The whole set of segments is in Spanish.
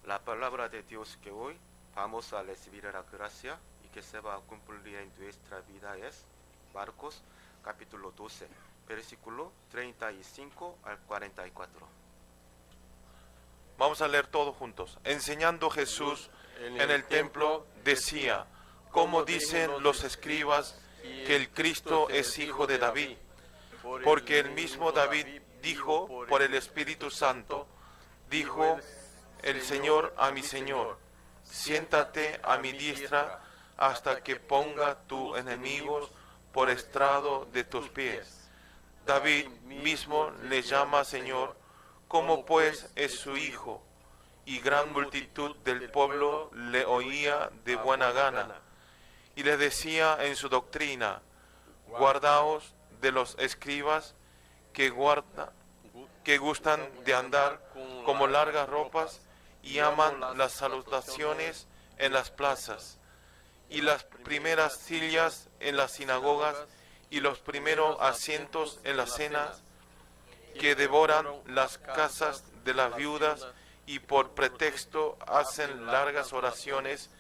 La palabra de Dios que hoy vamos a recibir la gracia y que se va a cumplir en nuestra vida es Marcos capítulo 12, versículo 35 al 44. Vamos a leer todos juntos. Enseñando Jesús en el templo decía, como dicen los escribas, que el Cristo es hijo de David, porque el mismo David dijo por el Espíritu Santo, dijo el Señor a mi Señor, siéntate a mi diestra hasta que ponga tus enemigos por estrado de tus pies. David mismo le llama Señor, como pues es su hijo, y gran multitud del pueblo le oía de buena gana, y le decía en su doctrina, guardaos de los escribas que gustan de andar como largas ropas y aman las salutaciones en las plazas, y las primeras sillas en las sinagogas, y los primeros asientos en las cenas, que devoran las casas de las viudas y por pretexto hacen largas oraciones,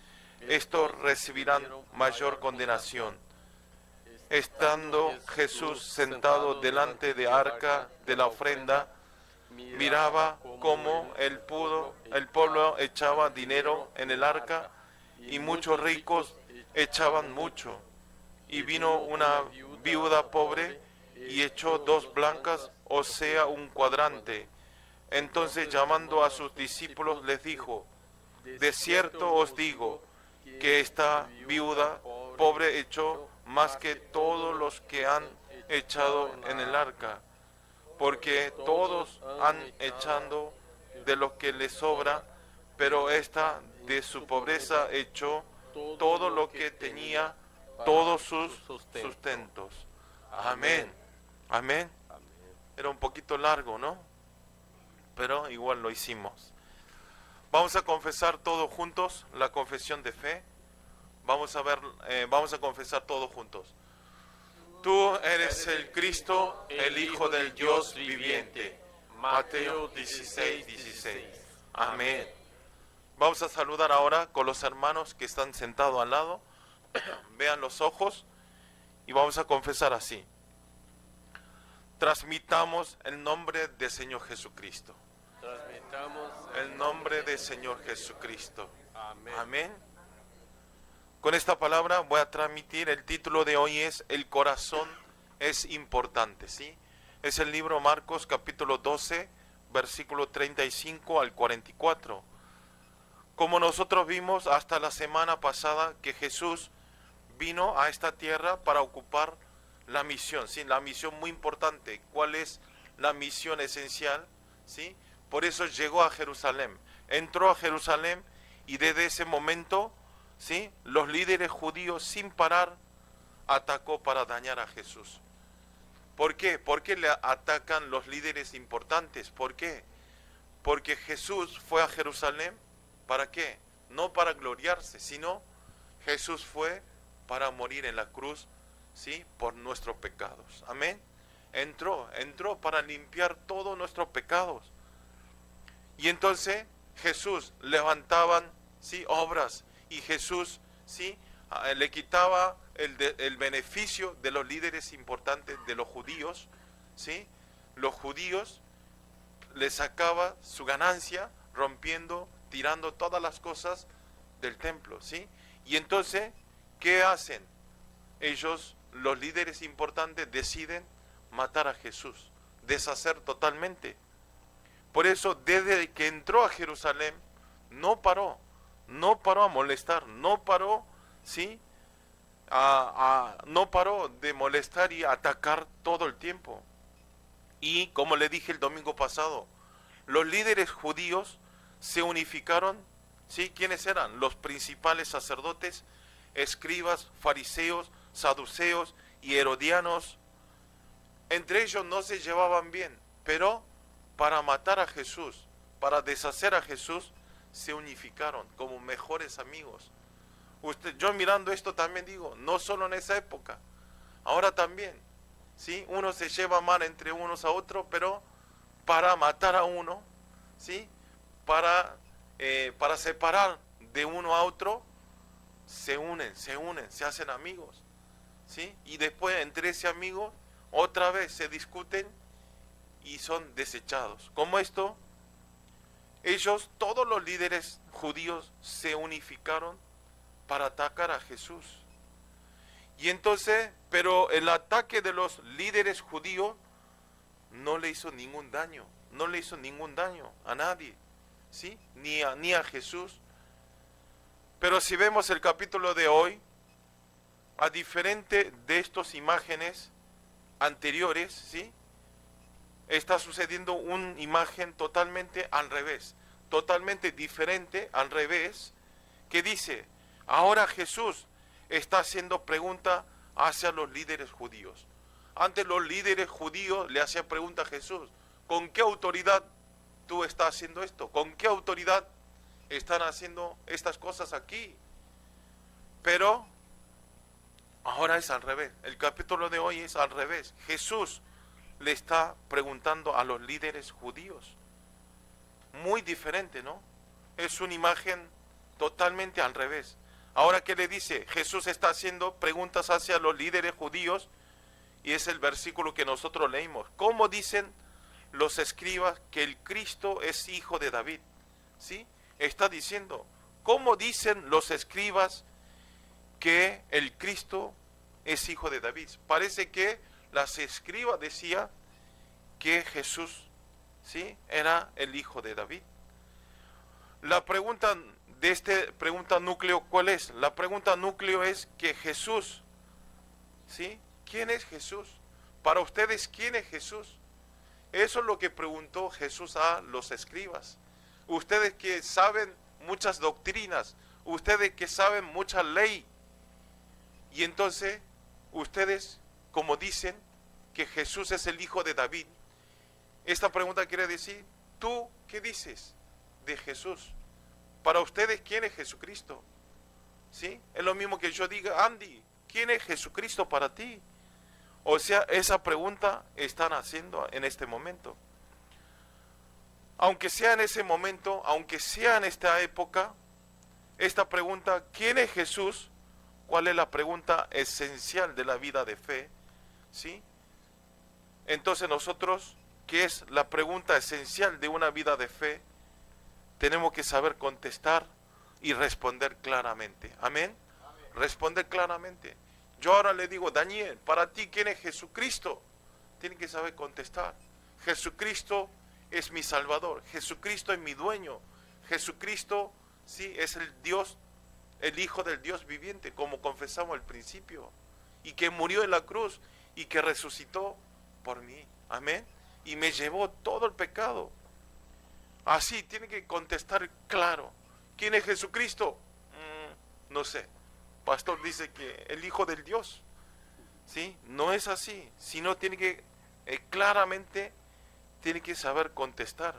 estos recibirán mayor condenación. Estando Jesús sentado delante de arca de la ofrenda, miraba cómo el pueblo echaba dinero en el arca, y muchos ricos echaban mucho. Y vino una viuda pobre y echó 2 blancas, o sea, un cuadrante. Entonces, llamando a sus discípulos, les dijo, de cierto os digo que esta viuda pobre echó más que todos los que han echado en el arca, porque todos han echado de lo que les sobra, pero esta de su pobreza echó todo lo que tenía, todos sus sustentos. Amén. Amén. Era un poquito largo, ¿no? Pero igual lo hicimos. Vamos a confesar todos juntos la confesión de fe. Vamos a confesar todos juntos. Tú eres el Cristo, el Hijo del Dios viviente. Mateo 16:16. Amén. Vamos a saludar ahora con los hermanos que están sentados al lado. Vean los ojos y vamos a confesar así. Transmitamos el nombre del Señor Jesucristo. Transmitamos El nombre del Señor Jesucristo. Amén. Amén. Con esta palabra voy a transmitir, el título de hoy es El corazón es importante, ¿sí? Es el libro Marcos capítulo 12, versículo 35 al 44. Como nosotros vimos hasta la semana pasada que Jesús vino a esta tierra para ocupar la misión, ¿sí? La misión muy importante. ¿Cuál es la misión esencial? ¿Sí? Por eso llegó a Jerusalén, entró a Jerusalén y desde ese momento, ¿sí?, los líderes judíos sin parar atacó para dañar a Jesús. ¿Por qué? ¿Por qué le atacan los líderes importantes? ¿Por qué? Porque Jesús fue a Jerusalén, ¿para qué? No para gloriarse, sino Jesús fue para morir en la cruz, ¿sí?, por nuestros pecados. Amén. Entró para limpiar todos nuestros pecados. Y entonces Jesús levantaban, ¿sí?, obras, y Jesús, ¿sí?, le quitaba el beneficio de los líderes importantes de los judíos, ¿sí? Los judíos le sacaba su ganancia rompiendo, tirando todas las cosas del templo, ¿sí? Y entonces, ¿qué hacen? Ellos, los líderes importantes, deciden matar a Jesús, deshacer totalmente. Por eso, desde que entró a Jerusalén, no paró a molestar, no paró, ¿sí?, no paró de molestar y atacar todo el tiempo. Y como le dije el domingo pasado, los líderes judíos se unificaron, ¿sí? ¿Quiénes eran? Los principales sacerdotes, escribas, fariseos, saduceos y herodianos. Entre ellos no se llevaban bien, pero para matar a Jesús, para deshacer a Jesús, se unificaron como mejores amigos. Yo mirando esto también digo, no solo en esa época, ahora también, ¿sí? Uno se lleva mal entre unos a otros, pero para matar a uno, ¿sí?, para para separar de uno a otro, se unen, se hacen amigos, ¿sí? Y después entre ese amigo otra vez se discuten y son desechados. Como esto, ellos, todos los líderes judíos, se unificaron para atacar a Jesús. Y entonces, pero el ataque de los líderes judíos no le hizo ningún daño, no le hizo ningún daño a nadie, ¿sí? Ni a Jesús. Pero si vemos el capítulo de hoy, a diferente de estas imágenes anteriores, ¿sí? Está sucediendo una imagen totalmente al revés, totalmente diferente al revés, que dice, ahora Jesús está haciendo pregunta hacia los líderes judíos. Antes los líderes judíos le hacían pregunta a Jesús, ¿con qué autoridad tú estás haciendo esto? ¿Con qué autoridad están haciendo estas cosas aquí? Pero ahora es al revés, el capítulo de hoy es al revés. Jesús le está preguntando a los líderes judíos. Muy diferente, ¿no? Es una imagen totalmente al revés. Ahora, ¿qué le dice? Jesús está haciendo preguntas hacia los líderes judíos y es el versículo que nosotros leímos. ¿Cómo dicen los escribas que el Cristo es hijo de David? ¿Sí? Está diciendo, ¿cómo dicen los escribas que el Cristo es hijo de David? Parece que las escribas decían que Jesús, ¿sí?, era el hijo de David. La pregunta de pregunta núcleo, ¿cuál es? La pregunta núcleo es que Jesús, ¿sí? ¿Quién es Jesús? Para ustedes, ¿quién es Jesús? Eso es lo que preguntó Jesús a los escribas. Ustedes que saben muchas doctrinas, ustedes que saben mucha ley, y entonces ustedes, como dicen que Jesús es el hijo de David, esta pregunta quiere decir, ¿tú qué dices de Jesús? Para ustedes, ¿quién es Jesucristo? ¿Sí? Es lo mismo que yo diga, Andy, ¿quién es Jesucristo para ti? O sea, esa pregunta están haciendo en este momento. Aunque sea en ese momento, aunque sea en esta época, esta pregunta, ¿quién es Jesús? ¿Cuál es la pregunta esencial de la vida de fe? ¿Sí? Entonces nosotros, ¿qué es la pregunta esencial de una vida de fe? Tenemos que saber contestar y responder claramente. ¿Amén? Responder claramente. Yo ahora le digo, Daniel, para ti, ¿quién es Jesucristo? Tiene que saber contestar. Jesucristo es mi Salvador. Jesucristo es mi dueño. Jesucristo, sí, es el Dios, el Hijo del Dios viviente, como confesamos al principio. Y que murió en la cruz y que resucitó por mí. Amén. Y me llevó todo el pecado. Así, tiene que contestar claro. ¿Quién es Jesucristo? No sé. Pastor dice que el Hijo del Dios. ¿Sí? No es así. Sino tiene que, claramente, tiene que saber contestar.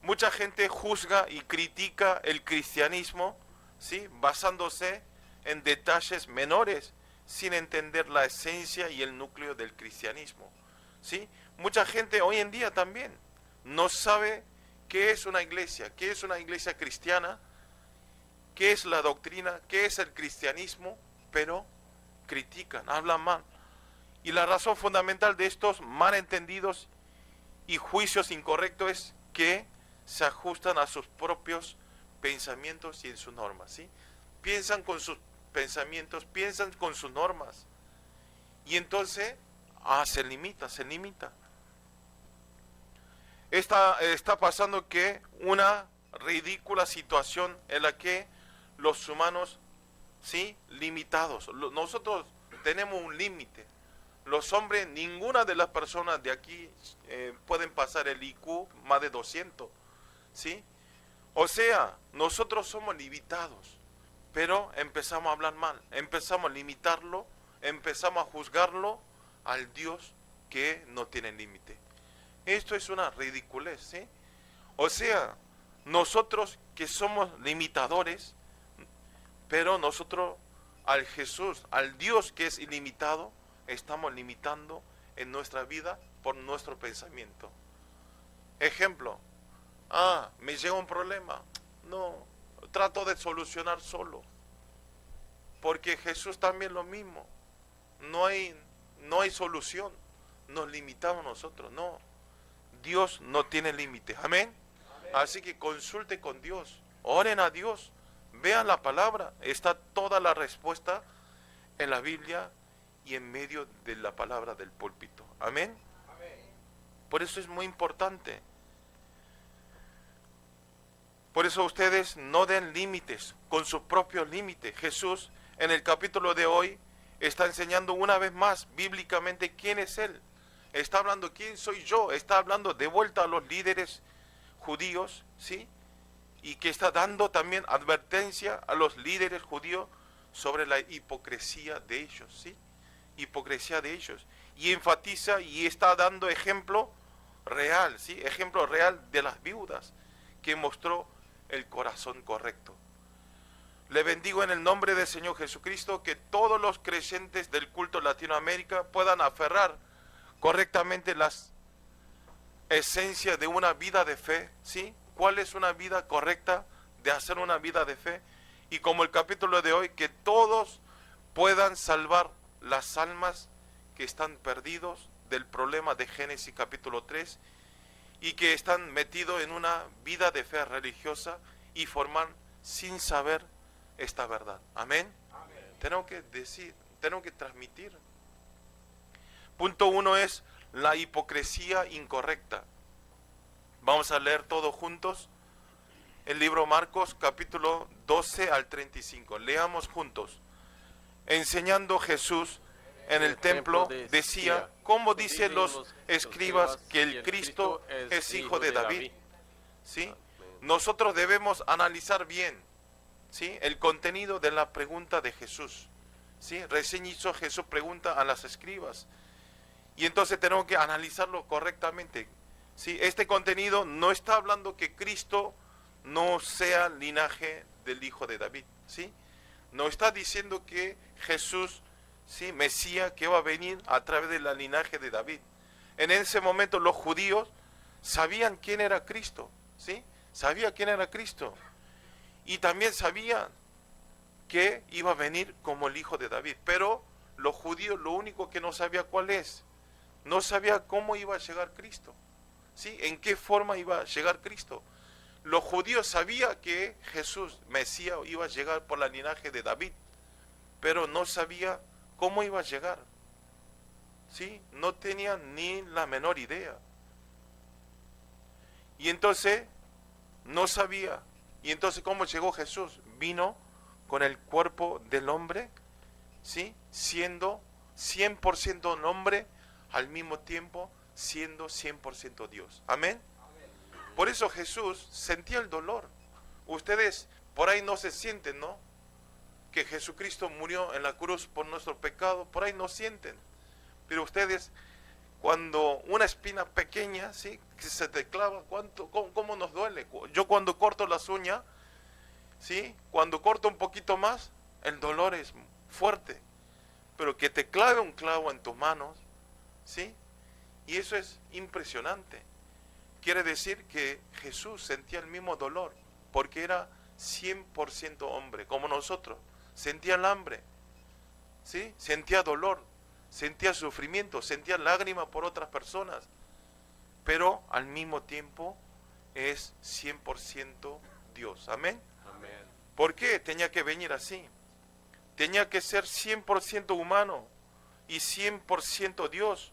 Mucha gente juzga y critica el cristianismo, ¿sí?, basándose en detalles menores, sin entender la esencia y el núcleo del cristianismo. ¿Sí? Mucha gente hoy en día también no sabe qué es una iglesia cristiana, qué es la doctrina, qué es el cristianismo, pero critican, hablan mal. Y la razón fundamental de estos malentendidos y juicios incorrectos es que se ajustan a sus propios pensamientos y en sus normas, ¿sí? Piensan con sus pensamientos, piensan con sus normas. Y entonces, se limita. Está pasando que una ridícula situación en la que los humanos, ¿sí?, limitados. Nosotros tenemos un límite. Los hombres, ninguna de las personas de aquí pueden pasar el IQ más de 200, ¿sí? O sea, nosotros somos limitados, pero empezamos a hablar mal, empezamos a limitarlo, empezamos a juzgarlo al Dios que no tiene límite. Esto es una ridiculez, ¿sí? O sea, nosotros que somos limitadores, pero nosotros al Jesús, al Dios que es ilimitado, estamos limitando en nuestra vida por nuestro pensamiento. Ejemplo, me llega un problema. No, trato de solucionar solo. Porque Jesús también lo mismo. No hay solución. Nos limitamos nosotros. No. Dios no tiene límites. Amén. Así que consulte con Dios. Oren a Dios. Vean la palabra. Está toda la respuesta en la Biblia y en medio de la palabra del púlpito. Amén. Por eso es muy importante. Por eso ustedes no den límites con sus propios límites. Jesús en el capítulo de hoy está enseñando una vez más bíblicamente quién es Él. Está hablando quién soy yo. Está hablando de vuelta a los líderes judíos, ¿sí? Y que está dando también advertencia a los líderes judíos sobre la hipocresía de ellos, ¿sí? Hipocresía de ellos. Y enfatiza y está dando ejemplo real, ¿sí? Ejemplo real de las viudas que mostró el corazón correcto. Le bendigo en el nombre del Señor Jesucristo, que todos los creyentes del culto Latinoamérica puedan aferrar correctamente las esencias de una vida de fe, ¿sí? ¿Cuál es una vida correcta de hacer una vida de fe? Y como el capítulo de hoy, que todos puedan salvar las almas que están perdidos del problema de Génesis capítulo 3 y que están metidos en una vida de fe religiosa y forman sin saber esta verdad. Amén. Tenemos que decir, tenemos que transmitir. Punto 1 es la hipocresía incorrecta. Vamos a leer todos juntos el libro Marcos capítulo 12 al 35. Leamos juntos. Enseñando Jesús en el templo decía, ¿cómo dicen los escribas que el Cristo es hijo de David? ¿Sí? Nosotros debemos analizar bien, ¿sí?, el contenido de la pregunta de Jesús. ¿Sí? Recién hizo Jesús pregunta a las escribas. Y entonces tenemos que analizarlo correctamente. ¿Sí? Este contenido no está hablando que Cristo no sea linaje del hijo de David. ¿Sí? No está diciendo que Jesús, ¿sí?, Mesías, que va a venir a través del linaje de David. En ese momento los judíos sabían quién era Cristo. ¿Sí? Sabía quién era Cristo. Y también sabían que iba a venir como el hijo de David. Pero los judíos lo único que no sabía cuál es. No sabía cómo iba a llegar Cristo. ¿Sí? ¿En qué forma iba a llegar Cristo? Los judíos sabían que Jesús, Mesías, iba a llegar por el linaje de David, pero no sabía cómo iba a llegar. ¿Sí? No tenían ni la menor idea. Y entonces, no sabía. Y entonces, ¿cómo llegó Jesús? Vino con el cuerpo del hombre, ¿sí?, siendo 100% hombre, al mismo tiempo siendo 100% Dios. Amén. Por eso Jesús sentía el dolor. Ustedes por ahí no se sienten, ¿no?, que Jesucristo murió en la cruz por nuestro pecado. Por ahí no sienten. Pero ustedes, cuando una espina pequeña, ¿sí?, que se te clava, ¿cómo nos duele? Yo cuando corto las uñas, ¿sí?, cuando corto un poquito más, el dolor es fuerte. Pero que te clave un clavo en tus manos, ¿sí?, y eso es impresionante. Quiere decir que Jesús sentía el mismo dolor, porque era 100% hombre, como nosotros. Sentía el hambre, ¿sí?, sentía dolor, sentía sufrimiento, sentía lágrimas por otras personas, pero al mismo tiempo es 100% Dios. Amén. Amén. ¿Por qué tenía que venir así? Tenía que ser 100% humano y 100% Dios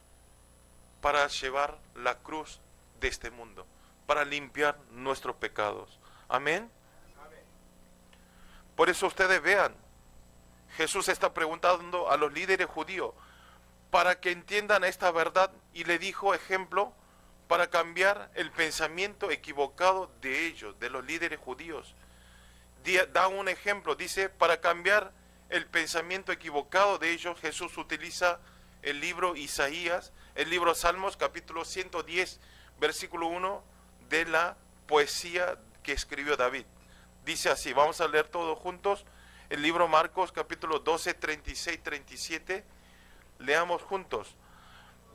para llevar la cruz de este mundo, para limpiar nuestros pecados. Amén. Por eso ustedes vean, Jesús está preguntando a los líderes judíos para que entiendan esta verdad y le dijo ejemplo para cambiar el pensamiento equivocado de ellos, de los líderes judíos. Da un ejemplo, dice, para cambiar el pensamiento equivocado de ellos, Jesús utiliza el libro Isaías, el libro Salmos, capítulo 110, versículo 1, de la poesía que escribió David. Dice así, vamos a leer todos juntos, el libro Marcos, capítulo 12, 36, 37, leamos juntos.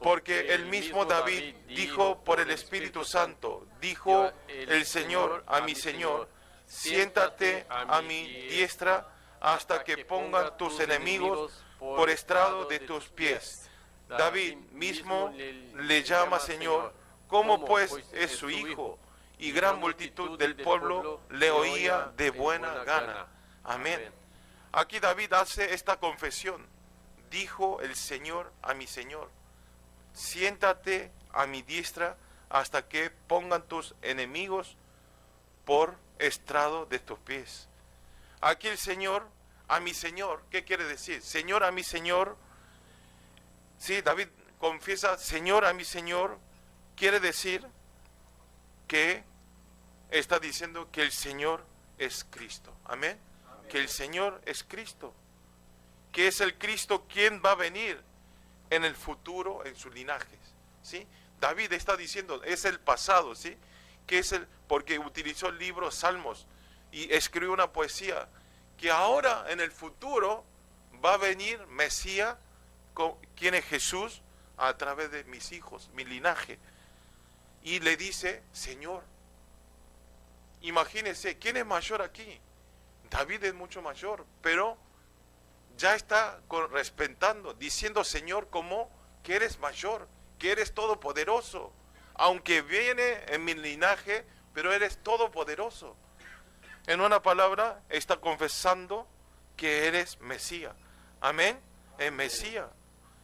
Porque el mismo David dijo por el Espíritu Santo, dijo el Señor a mi Señor, siéntate a mi diestra hasta que ponga tus enemigos por estrado de tus pies. David mismo le llama Señor, como pues es su hijo, y gran multitud del pueblo le oía de buena gana. Amén. Aquí David hace esta confesión. Dijo el Señor a mi Señor, siéntate a mi diestra hasta que pongan tus enemigos por estrado de tus pies. Aquí el Señor a mi Señor, ¿qué quiere decir? Señor a mi Señor, sí, David confiesa, Señor a mi Señor, quiere decir que está diciendo que el Señor es Cristo. Amén. Que el Señor es Cristo. Que es el Cristo quien va a venir en el futuro en sus linajes, ¿sí? David está diciendo, es el pasado, ¿sí? Que es porque utilizó el libro Salmos y escribió una poesía, que ahora en el futuro va a venir Mesías, quien es Jesús, a través de mis hijos, mi linaje. Y le dice, Señor. Imagínense, ¿quién es mayor aquí? David es mucho mayor, pero ya está respetando, diciendo, Señor, como que eres mayor, que eres todopoderoso, aunque viene en mi linaje, pero eres todopoderoso. En una palabra, está confesando que eres Mesías. Amén, es Mesías.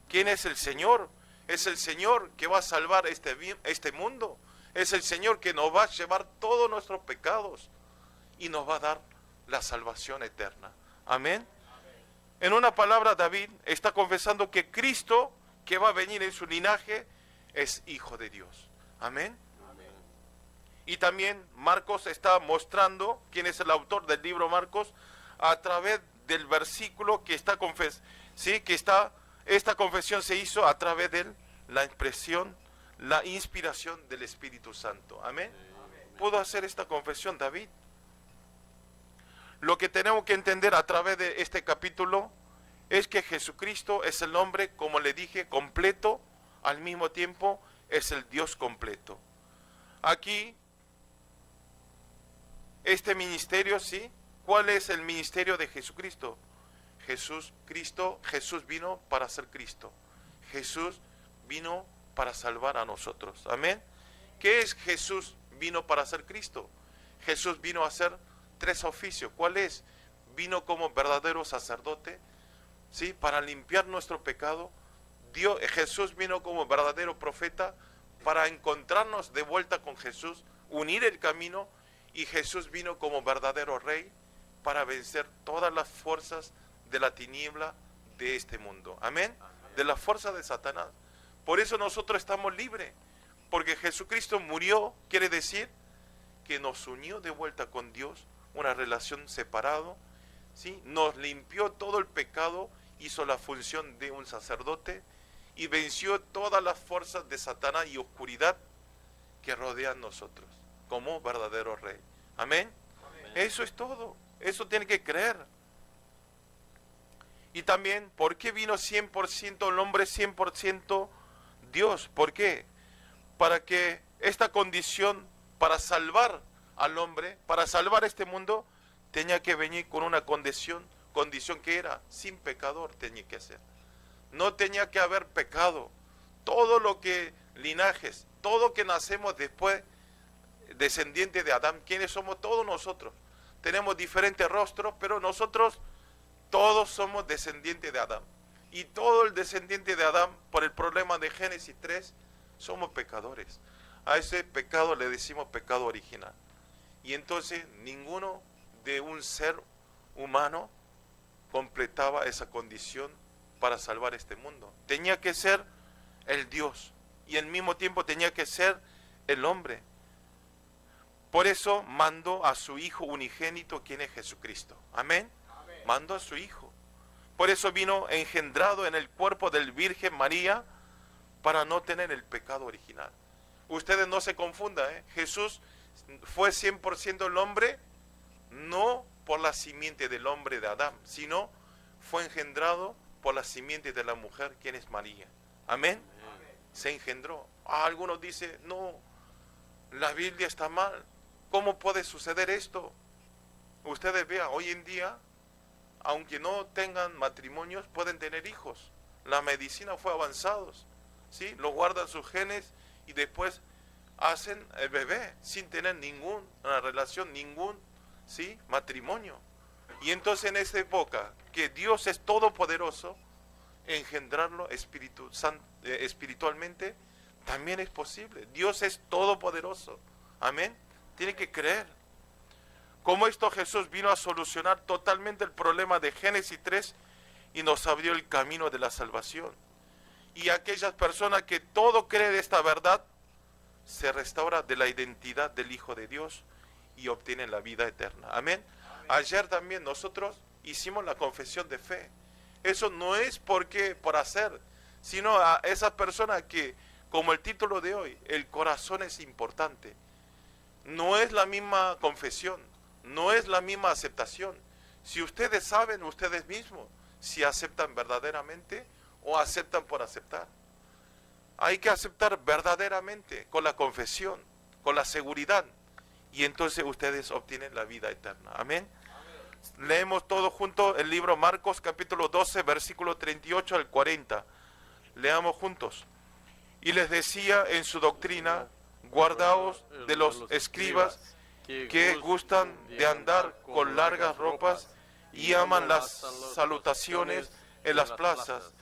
¿Quién es el Señor? Es el Señor que va a salvar este mundo. Es el Señor que nos va a llevar todos nuestros pecados y nos va a dar la salvación eterna. Amén. En una palabra, David está confesando que Cristo, que va a venir en su linaje, es Hijo de Dios. Amén. Amén. Y también Marcos está mostrando, quién es el autor del libro Marcos, a través del versículo que está ¿sí? Que esta confesión se hizo a través de la expresión, la inspiración del Espíritu Santo. Amén. Pudo hacer esta confesión David. Lo que tenemos que entender a través de este capítulo es que Jesucristo es el hombre, como le dije, completo, al mismo tiempo es el Dios completo. Aquí, este ministerio, ¿sí? ¿Cuál es el ministerio de Jesucristo? Jesús vino para ser Cristo. Jesús vino para salvar a nosotros. Amén. ¿Qué es Jesús vino para ser Cristo? Jesús vino a hacer 3 oficios. ¿Cuál es? Vino como verdadero sacerdote, ¿sí? Para limpiar nuestro pecado. Jesús vino como verdadero profeta para encontrarnos de vuelta con Jesús, unir el camino, y Jesús vino como verdadero rey para vencer todas las fuerzas de la tiniebla de este mundo. Amén. De la fuerza de Satanás. Por eso nosotros estamos libres, porque Jesucristo murió, quiere decir que nos unió de vuelta con Dios, una relación separada, ¿sí? Nos limpió todo el pecado, hizo la función de un sacerdote y venció todas las fuerzas de Satanás y oscuridad que rodean nosotros, como verdadero rey. Amén. Amén. Eso es todo, eso tiene que creer. Y también, ¿por qué vino 100% el hombre, 100% Dios? ¿Por qué? Para que esta condición, para salvar al hombre, para salvar este mundo, tenía que venir con una condición que era sin pecador, tenía que ser. No tenía que haber pecado. Todo lo que linajes, todo que nacemos después, descendiente de Adán, ¿quiénes somos? Todos nosotros. Tenemos diferentes rostros, pero nosotros todos somos descendientes de Adán. Y todo el descendiente de Adán, por el problema de Génesis 3, somos pecadores. A ese pecado le decimos pecado original. Y entonces ninguno de un ser humano completaba esa condición para salvar este mundo. Tenía que ser el Dios y al mismo tiempo tenía que ser el hombre. Por eso mandó a su Hijo unigénito, quien es Jesucristo. Amén. Amén. Mandó a su Hijo. Por eso vino engendrado en el cuerpo del Virgen María para no tener el pecado original. Ustedes no se confundan, ¿eh? Jesús fue 100% el hombre, no por la simiente del hombre de Adán, sino fue engendrado por la simiente de la mujer, quien es María. Amén. se engendró. Algunos dicen, no, la Biblia está mal. ¿Cómo puede suceder esto? Ustedes vean, hoy en día, aunque no tengan matrimonios, pueden tener hijos. La medicina fue avanzada, ¿sí? Lo guardan sus genes y después hacen el bebé sin tener ninguna relación, ningún, ¿sí?, matrimonio. Y entonces en esta época que Dios es todopoderoso, engendrarlo espiritualmente también es posible. Dios es todopoderoso. Amén. Tiene que creer. Como esto Jesús vino a solucionar totalmente el problema de Génesis 3 y nos abrió el camino de la salvación. Y aquellas personas que todo creen de esta verdad, se restaura de la identidad del Hijo de Dios y obtienen la vida eterna. Amén. Ayer también nosotros hicimos la confesión de fe. Eso no es por hacer, sino a esas personas que, como el título de hoy, el corazón es importante. No es la misma confesión, no es la misma aceptación. Si ustedes saben ustedes mismos si aceptan verdaderamente o aceptan por aceptar. Hay que aceptar verdaderamente con la confesión, con la seguridad, y entonces ustedes obtienen la vida eterna. Amén. Leemos todo junto el libro Marcos capítulo 12, versículo 38 al 40. Leamos juntos. Y les decía en su doctrina, guardaos de los escribas que gustan de andar con largas ropas y aman las salutaciones en las plazas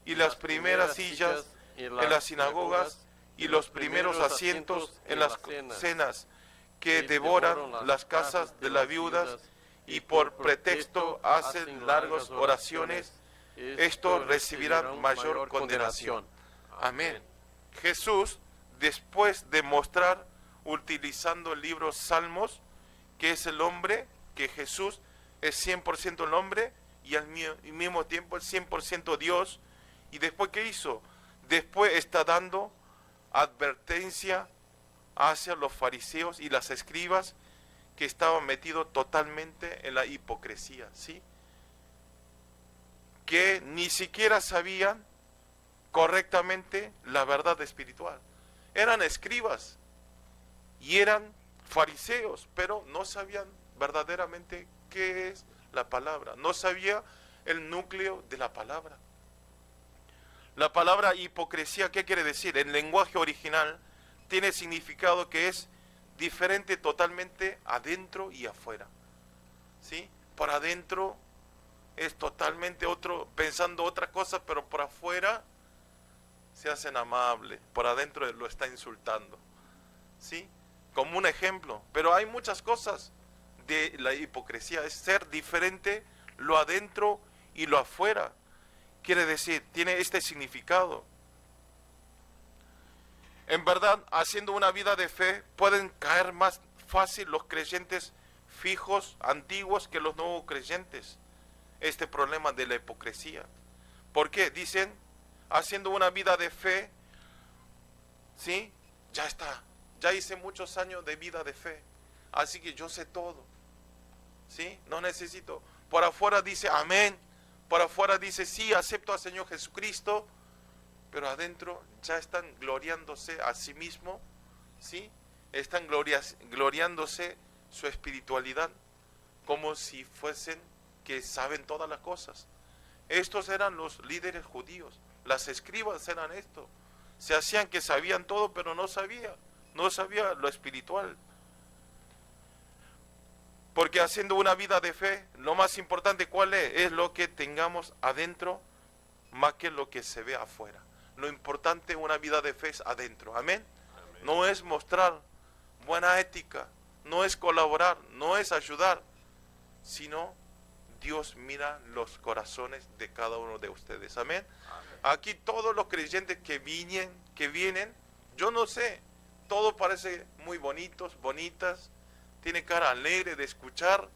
y las primeras sillas en las sinagogas y los primeros asientos en las cenas, que devoran las casas de las viudas y por pretexto hacen largas oraciones. Estos recibirán mayor condenación. Amén. Jesús, después de mostrar, utilizando el libro Salmos, que es el hombre, que Jesús es 100% el hombre y al mismo tiempo es 100% Dios. ¿Y después qué hizo? Después está dando advertencia hacia los fariseos y las escribas que estaban metidos totalmente en la hipocresía, ¿sí? Que ni siquiera sabían correctamente la verdad espiritual. Eran escribas y eran fariseos, pero no sabían verdaderamente qué es la palabra, no sabía el núcleo de la palabra. La palabra hipocresía, ¿qué quiere decir? En lenguaje original tiene significado que es diferente totalmente adentro y afuera, ¿sí? Por adentro es totalmente otro, pensando otra cosa, pero por afuera se hacen amables, por adentro lo está insultando, ¿sí? Como un ejemplo, pero hay muchas cosas de la hipocresía, es ser diferente lo adentro y lo afuera. Quiere decir, tiene este significado. En verdad, haciendo una vida de fe, pueden caer más fácil los creyentes fijos, antiguos, que los nuevos creyentes. Este problema de la hipocresía. ¿Por qué? Dicen, haciendo una vida de fe, ¿sí? Ya está, ya hice muchos años de vida de fe, así que yo sé todo, ¿sí? No necesito. Por afuera dice amén, por afuera dice sí, acepto al Señor Jesucristo, pero adentro ya están gloriándose a sí mismo, ¿sí? Están gloriándose su espiritualidad, como si fuesen que saben todas las cosas. Estos eran los líderes judíos, las escribas eran esto, se hacían que sabían todo, pero no sabía lo espiritual. Porque haciendo una vida de fe, lo más importante, ¿cuál es? Es lo que tengamos adentro, más que lo que se ve afuera. Lo importante en una vida de fe es adentro, ¿amén? Amén. No es mostrar buena ética, no es colaborar, no es ayudar, sino Dios mira los corazones de cada uno de ustedes, ¿amén? Amén. Aquí todos los creyentes que vienen, yo no sé, todo parece muy bonitos, bonitas, tiene cara alegre de escuchar,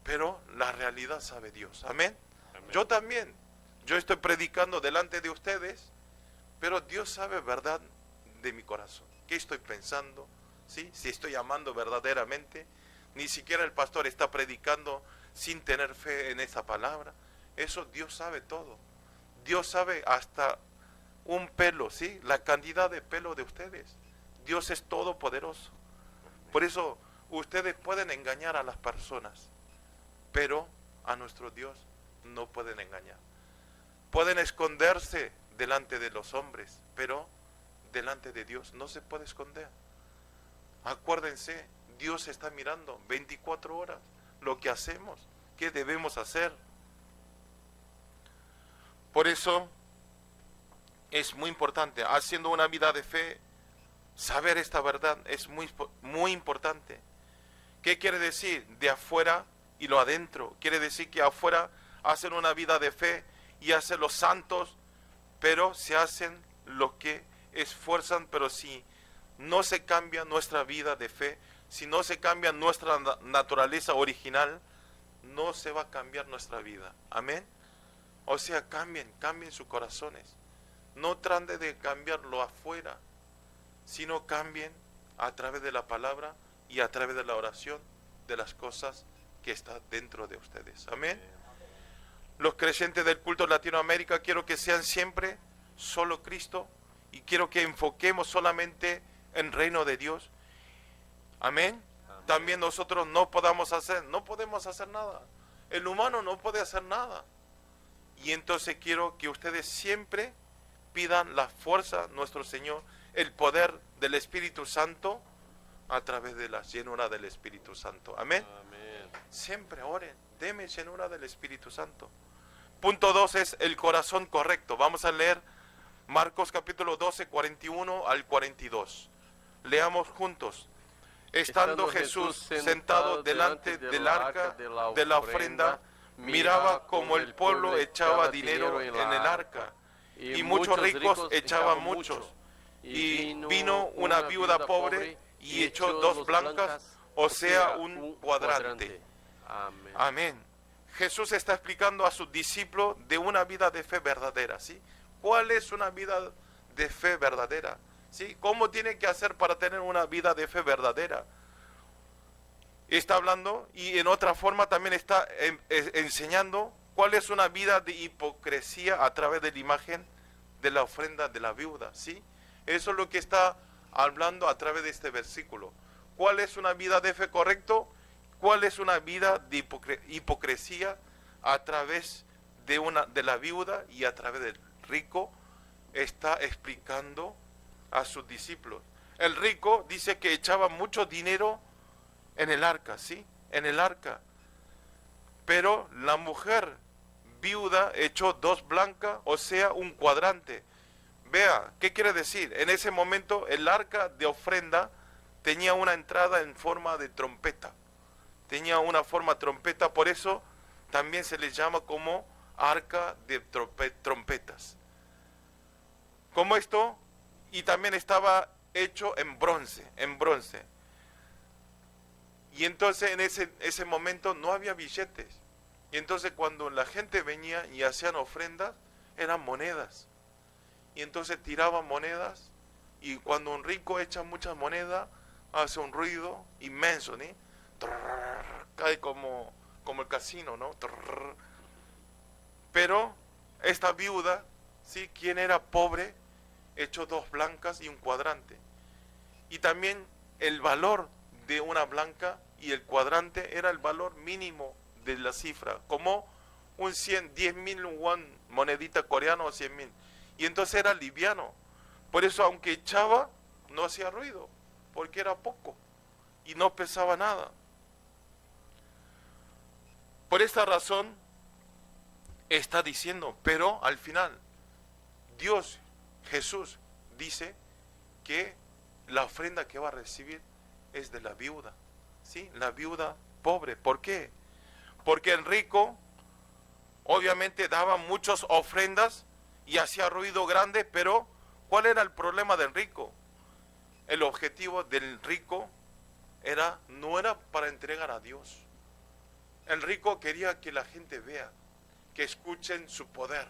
pero la realidad sabe Dios, ¿amén? Amén. Yo también, yo estoy predicando delante de ustedes, pero Dios sabe verdad de mi corazón, qué estoy pensando, ¿sí? Si estoy amando verdaderamente. Ni siquiera el pastor está predicando sin tener fe en esa palabra. Eso Dios sabe todo. Dios sabe hasta un pelo, ¿sí? La cantidad de pelo de ustedes. Dios es todopoderoso. Por eso ustedes pueden engañar a las personas, pero a nuestro Dios no pueden engañar. Pueden esconderse delante de los hombres, pero delante de Dios no se puede esconder. Acuérdense, Dios está mirando 24 horas lo que hacemos, qué debemos hacer. Por eso es muy importante, haciendo una vida de fe, saber esta verdad es muy importante. ¿Qué quiere decir? De afuera y lo adentro. Quiere decir que afuera hacen una vida de fe y hacen los santos, pero se hacen lo que esfuerzan, pero si no se cambia nuestra vida de fe, si no se cambia nuestra naturaleza original, no se va a cambiar nuestra vida. Amén. O sea, cambien sus corazones. No traten de cambiarlo afuera, sino cambien a través de la palabra y a través de la oración de las cosas que están dentro de ustedes. Amén. Los creyentes del culto de Latinoamérica quiero que sean siempre solo Cristo y quiero que enfoquemos solamente en el reino de Dios. Amén. También nosotros no podemos hacer nada. El humano no puede hacer nada. Y entonces quiero que ustedes siempre pidan la fuerza a nuestro Señor, el poder del Espíritu Santo a través de la llenura del Espíritu Santo. Amén. Amén. Siempre oren, deme llenura del Espíritu Santo. Punto 2 es el corazón correcto. Vamos a leer Marcos capítulo 12, 41 al 42. Leamos juntos. Estando Jesús sentado delante del arca de la ofrenda, miraba como el pueblo echaba dinero en el arca, y muchos ricos echaban muchos. Y vino una viuda pobre y echó 2 blancas, o sea, un cuadrante. Amén. Amén. Jesús está explicando a sus discípulos de una vida de fe verdadera, ¿sí? ¿Cuál es una vida de fe verdadera? ¿Sí? ¿Cómo tiene que hacer para tener una vida de fe verdadera? Está hablando y en otra forma también está enseñando cuál es una vida de hipocresía a través de la imagen de la ofrenda de la viuda, ¿sí? Eso es lo que está hablando a través de este versículo. ¿Cuál es una vida de fe correcto? ¿Cuál es una vida de hipocresía a través de la viuda y a través del rico? Está explicando a sus discípulos. El rico dice que echaba mucho dinero en el arca, ¿sí? En el arca. Pero la mujer viuda echó 2 blancas, o sea, un cuadrante. Vea, ¿qué quiere decir? En ese momento el arca de ofrenda tenía una entrada en forma de trompeta. Tenía una forma trompeta, por eso también se le llama como arca de trompetas. Como esto, y también estaba hecho en bronce. Y entonces en ese momento no había billetes. Y entonces cuando la gente venía y hacían ofrendas, eran monedas. Y entonces tiraban monedas, y cuando un rico echa muchas monedas, hace un ruido inmenso, ¿no? Cae como el casino, ¿no? Pero esta viuda, ¿sí? Quien era pobre, echó 2 blancas y un cuadrante. Y también el valor de una blanca y el cuadrante era el valor mínimo de la cifra, como un 10.000 won, monedita coreana, o 100.000. Y entonces era liviano. Por eso, aunque echaba, no hacía ruido, porque era poco y no pesaba nada. Por esta razón está diciendo, pero al final Dios, Jesús, dice que la ofrenda que va a recibir es de la viuda, ¿sí? La viuda pobre. ¿Por qué? Porque el rico obviamente daba muchas ofrendas y hacía ruido grande, pero ¿cuál era el problema del rico? El objetivo del rico no era para entregar a Dios. El rico quería que la gente vea, que escuchen su poder,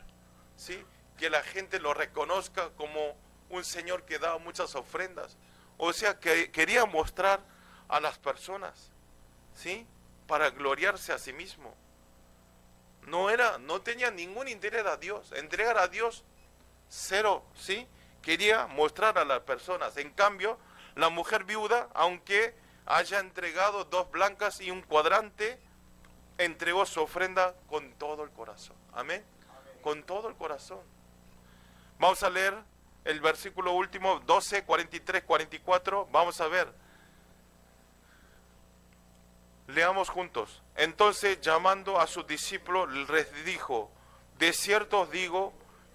¿sí? Que la gente lo reconozca como un señor que daba muchas ofrendas. O sea, que quería mostrar a las personas, ¿sí? Para gloriarse a sí mismo. No tenía ningún interés a Dios. Entregar a Dios cero, ¿sí? Quería mostrar a las personas. En cambio, la mujer viuda, aunque haya entregado 2 blancas y un cuadrante, entregó su ofrenda con todo el corazón. Amén. Con todo el corazón. Vamos a leer el versículo último, 12, 43, 44. Vamos a ver. Leamos juntos. Entonces, llamando a sus discípulos, les dijo: de cierto os digo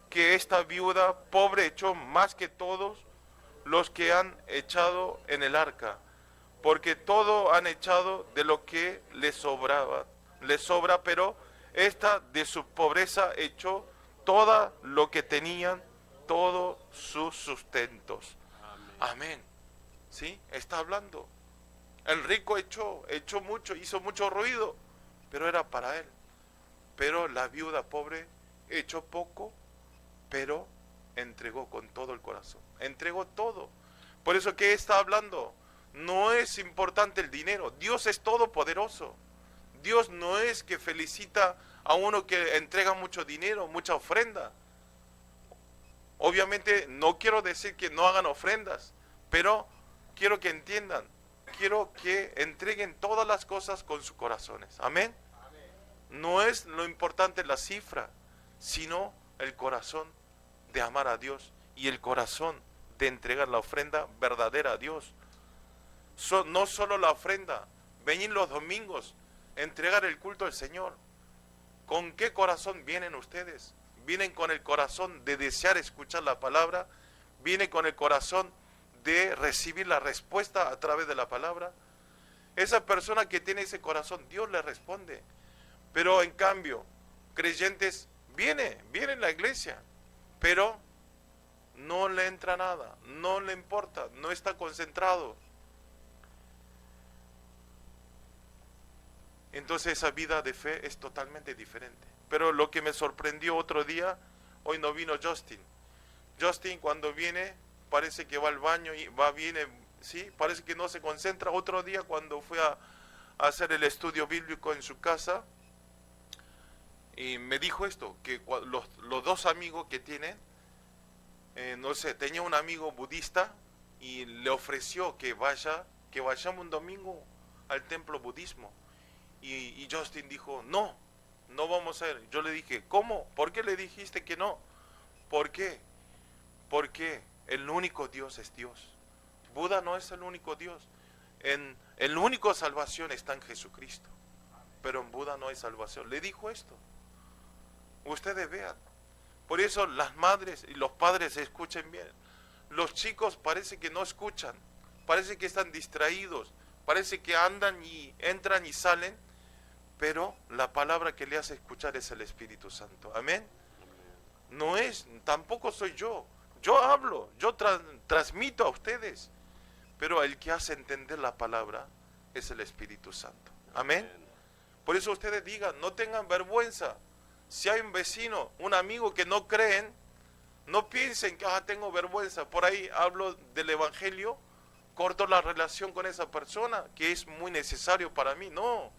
que esta viuda pobre echó más que todos los que han echado en el arca, porque todo han echado de lo que les sobra, pero esta de su pobreza echó todo lo que tenían, todos sus sustentos. Amén. ¿Sí? Está hablando. El rico echó mucho, hizo mucho ruido, pero era para él. Pero la viuda pobre echó poco, pero entregó con todo el corazón. Entregó todo. Por eso, ¿qué está hablando? No es importante el dinero. Dios es todopoderoso. Dios no es que felicita a uno que entrega mucho dinero, mucha ofrenda. Obviamente no quiero decir que no hagan ofrendas, pero quiero que entiendan, quiero que entreguen todas las cosas con sus corazones. Amén. No es lo importante la cifra, sino el corazón de amar a Dios y el corazón de entregar la ofrenda verdadera a Dios. No solo la ofrenda, venir los domingos, entregar el culto al Señor. ¿Con qué corazón vienen ustedes? ¿Vienen con el corazón de desear escuchar la palabra? ¿Vienen con el corazón de recibir la respuesta a través de la palabra? Esa persona que tiene ese corazón, Dios le responde. Pero en cambio, creyentes, viene a la iglesia, pero no le entra nada, no le importa, no está concentrado. Entonces esa vida de fe es totalmente diferente. Pero lo que me sorprendió otro día, hoy no vino Justin. Justin cuando viene parece que va al baño y viene, ¿sí? Parece que no se concentra. Otro día cuando fue a hacer el estudio bíblico en su casa, y me dijo esto, que los 2 amigos que tienen, no sé, tenía un amigo budista y le ofreció que vayamos un domingo al templo budismo. Y Justin dijo, no vamos a ir. Yo le dije, ¿cómo? ¿Por qué le dijiste que no? ¿Por qué? Porque el único Dios es Dios. Buda no es el único Dios. El único salvación está en Jesucristo. Pero en Buda no hay salvación. Le dijo esto. Ustedes vean. Por eso las madres y los padres escuchen bien. Los chicos parece que no escuchan. Parece que están distraídos. Parece que andan y entran y salen. Pero la palabra que le hace escuchar es el Espíritu Santo. Amén. No es, tampoco soy yo. Yo hablo, yo transmito a ustedes. Pero el que hace entender la palabra es el Espíritu Santo. Amén. Por eso ustedes digan, no tengan vergüenza. Si hay un vecino, un amigo que no creen, no piensen que tengo vergüenza. Por ahí hablo del Evangelio, corto la relación con esa persona, que es muy necesario para mí. No.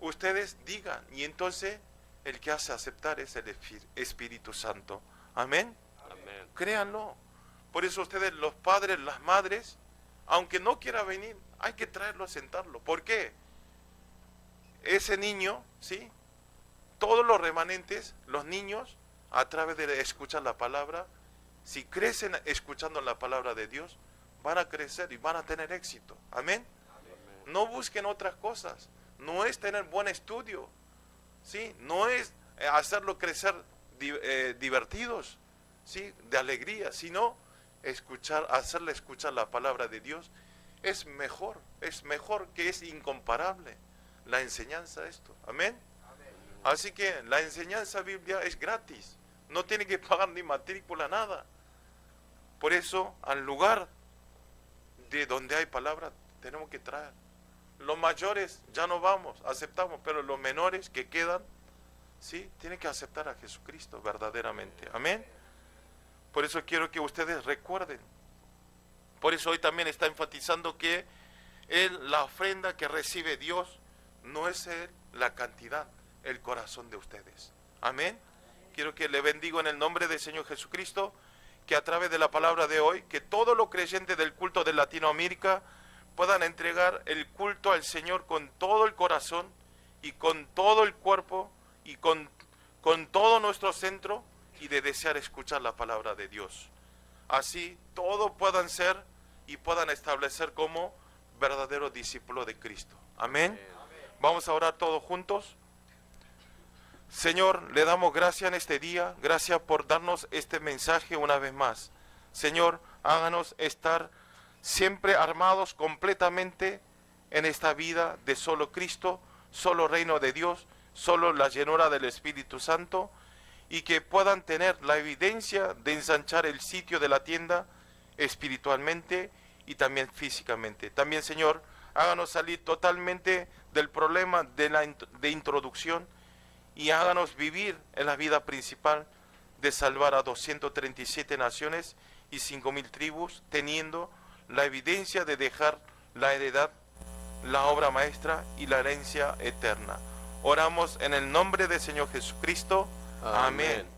Ustedes digan, y entonces el que hace aceptar es el Espíritu Santo. Amén. Amén. Créanlo. Por eso ustedes, los padres, las madres, aunque no quiera venir, hay que traerlo a sentarlo. ¿Por qué? Ese niño, ¿sí? Todos los remanentes, los niños, a través de escuchar la palabra, si crecen escuchando la palabra de Dios, van a crecer y van a tener éxito. Amén. Amén. No busquen otras cosas. No es tener buen estudio, ¿sí? No es hacerlo crecer divertidos, ¿sí? De alegría, sino hacerle escuchar la palabra de Dios. Es mejor que es incomparable la enseñanza esto. Amén. Así que la enseñanza bíblica es gratis, no tiene que pagar ni matrícula, nada. Por eso, al lugar de donde hay palabra, tenemos que traer. Los mayores ya no vamos, aceptamos, pero los menores que quedan, sí, tienen que aceptar a Jesucristo verdaderamente. Amén. Por eso quiero que ustedes recuerden. Por eso hoy también está enfatizando que la ofrenda que recibe Dios no es la cantidad, el corazón de ustedes. Amén. quiero que le bendigo en el nombre del Señor Jesucristo, que a través de la palabra de hoy, que todos los creyentes del culto de Latinoamérica puedan entregar el culto al Señor con todo el corazón y con todo el cuerpo y con todo nuestro centro, y de desear escuchar la palabra de Dios. Así todos puedan ser y puedan establecer como verdaderos discípulos de Cristo. Amén. Vamos a orar todos juntos. Señor, le damos gracias en este día, gracias por darnos este mensaje una vez más. Señor, háganos estar siempre armados completamente en esta vida de solo Cristo, solo reino de Dios, solo la llenura del Espíritu Santo, y que puedan tener la evidencia de ensanchar el sitio de la tienda espiritualmente y también físicamente. También, Señor, háganos salir totalmente del problema de introducción, y háganos vivir en la vida principal de salvar a 237 naciones y 5.000 tribus, teniendo la evidencia de dejar la heredad, la obra maestra y la herencia eterna. Oramos en el nombre del Señor Jesucristo. Amén.